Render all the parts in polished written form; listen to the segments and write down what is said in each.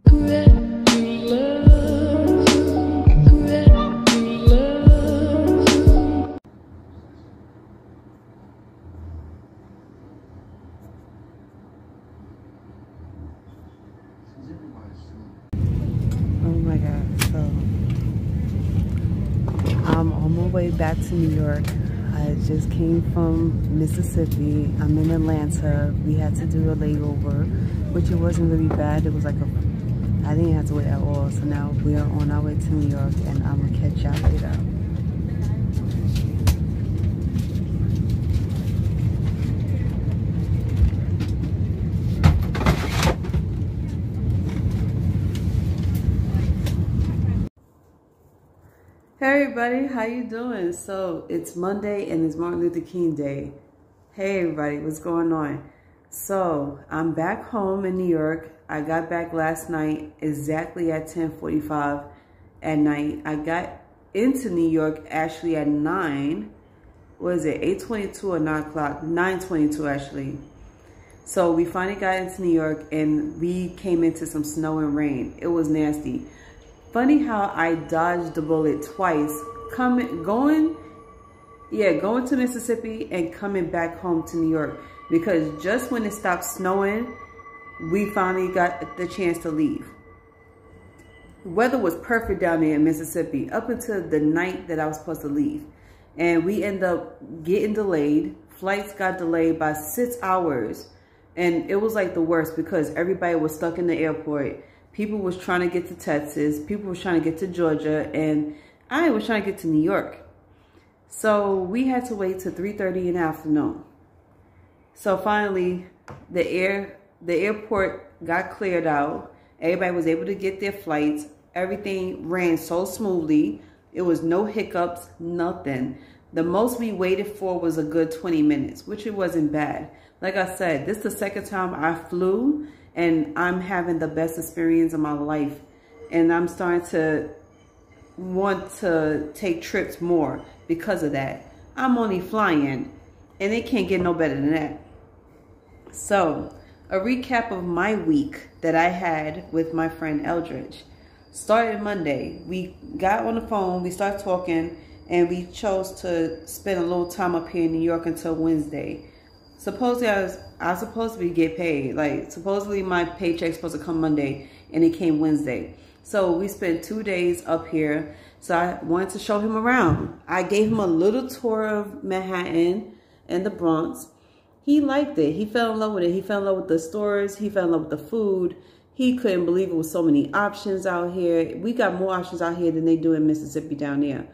Oh my God, so I'm on my way back to New York. I just came from Mississippi. I'm in Atlanta. We had to do a layover, which it wasn't really bad. It was like I didn't have to wait at all. So now we are on our way to New York and I'm gonna catch y'all later. Hey everybody, how you doing? So it's Monday and it's Martin Luther King Day. Hey everybody, what's going on? So I'm back home in New York. I got back last night exactly at 10:45 at night. I got into New York actually at 9. What is it, 8:22 or 9 o'clock? 9:22 actually. So we finally got into New York and we came into some snow and rain. It was nasty. Funny how I dodged the bullet twice, going to Mississippi and coming back home to New York, because just when it stopped snowing, we finally got the chance to leave. Weather was perfect down there in Mississippi up until the night that I was supposed to leave. And we ended up getting delayed. Flights got delayed by 6 hours. And it was like the worst because everybody was stuck in the airport. People was trying to get to Texas. People was trying to get to Georgia. And I was trying to get to New York. So we had to wait till 3:30 in the afternoon. So finally, the airport got cleared out. Everybody was able to get their flights. Everything ran so smoothly. It was no hiccups, nothing. The most we waited for was a good 20 minutes, which it wasn't bad. Like I said, this is the second time I flew. And I'm having the best experience of my life. And I'm starting to want to take trips more because of that. I'm only flying and it can't get no better than that. So a recap of my week that I had with my friend Eldridge. Started Monday. We got on the phone, we started talking, and we chose to spend a little time up here in New York until Wednesday. Supposedly I was supposed to be get paid. Like supposedly my paycheck's supposed to come Monday and it came Wednesday. So we spent 2 days up here. So I wanted to show him around. I gave him a little tour of Manhattan and the Bronx. He liked it. He fell in love with it. He fell in love with the stores. He fell in love with the food. He couldn't believe it was so many options out here. We got more options out here than they do in Mississippi down there.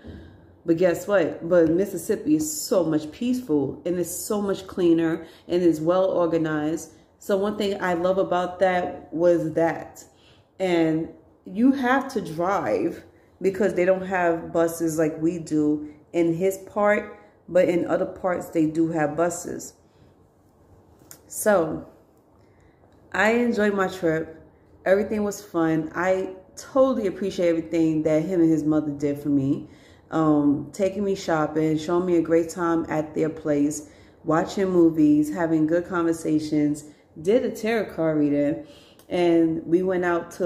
But guess what? But Mississippi is so much peaceful and it's so much cleaner and it's well organized. So one thing I love about that was that. And you have to drive because they don't have buses like we do in his part, but in other parts they do have buses. So I enjoyed my trip. Everything was fun. I totally appreciate everything that him and his mother did for me. Taking me shopping, showing me a great time at their place, watching movies, having good conversations, did a tarot card reading, and we went out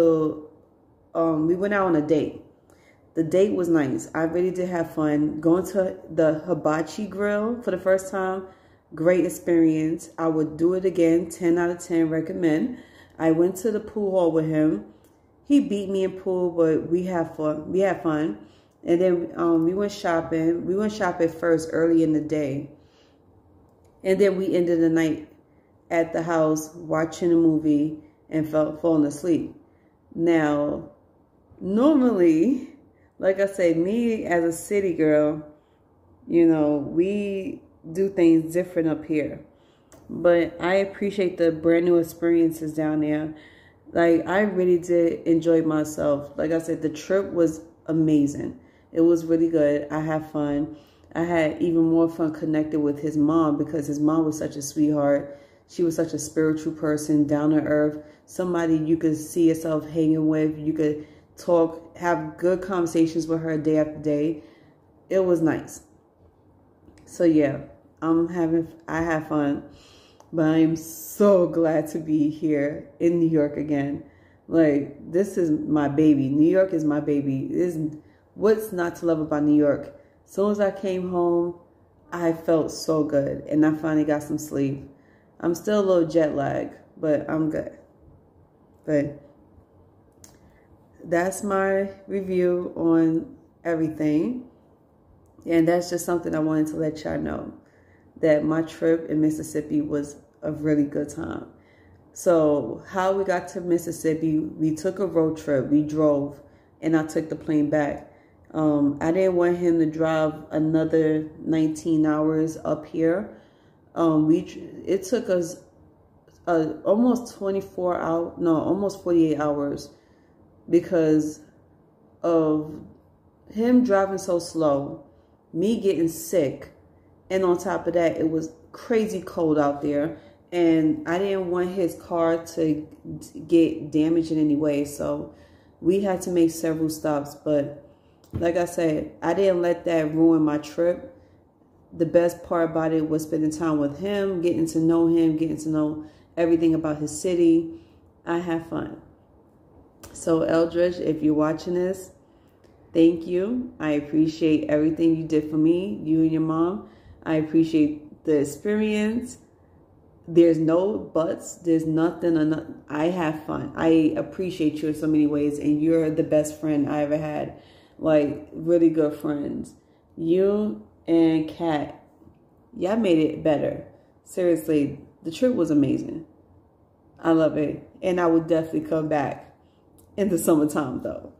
on a date. The date was nice. I really did have fun. Going to the Hibachi Grill for the first time, great experience. I would do it again, 10 out of 10, recommend. I went to the pool hall with him. He beat me in pool, but we had fun. We had fun. And then we went shopping. We went shopping first early in the day. And then we ended the night at the house watching a movie and falling asleep. Now, normally, like I said, me as a city girl, you know, we do things different up here. But I appreciate the brand new experiences down there. Like, I really did enjoy myself. Like I said, the trip was amazing. It was really good. I had fun. I had even more fun connected with his mom because his mom was such a sweetheart. She was such a spiritual person, down to earth, somebody you could see yourself hanging with. You could talk, have good conversations with her day after day. It was nice. So yeah, I have fun, but I'm so glad to be here in New York again. Like, this is my baby. New York is my baby. What's not to love about New York? As soon as I came home, I felt so good. And I finally got some sleep. I'm still a little jet lagged, but I'm good. But that's my review on everything. And that's just something I wanted to let y'all know, that my trip in Mississippi was a really good time. So how we got to Mississippi, we took a road trip. We drove, and I took the plane back. I didn't want him to drive another 19 hours up here. It took us almost 48 hours because of him driving so slow, me getting sick, and on top of that, it was crazy cold out there, and I didn't want his car to get damaged in any way, so we had to make several stops. But like I said, I didn't let that ruin my trip. The best part about it was spending time with him, getting to know him, getting to know everything about his city. I had fun. So Eldridge, if you're watching this, thank you. I appreciate everything you did for me, you and your mom. I appreciate the experience. There's no buts. There's nothing. I have fun. I appreciate you in so many ways, and you're the best friend I ever had. Like, really good friends. You and Kat, y'all made it better. Seriously, the trip was amazing. I love it. And I would definitely come back in the summertime, though.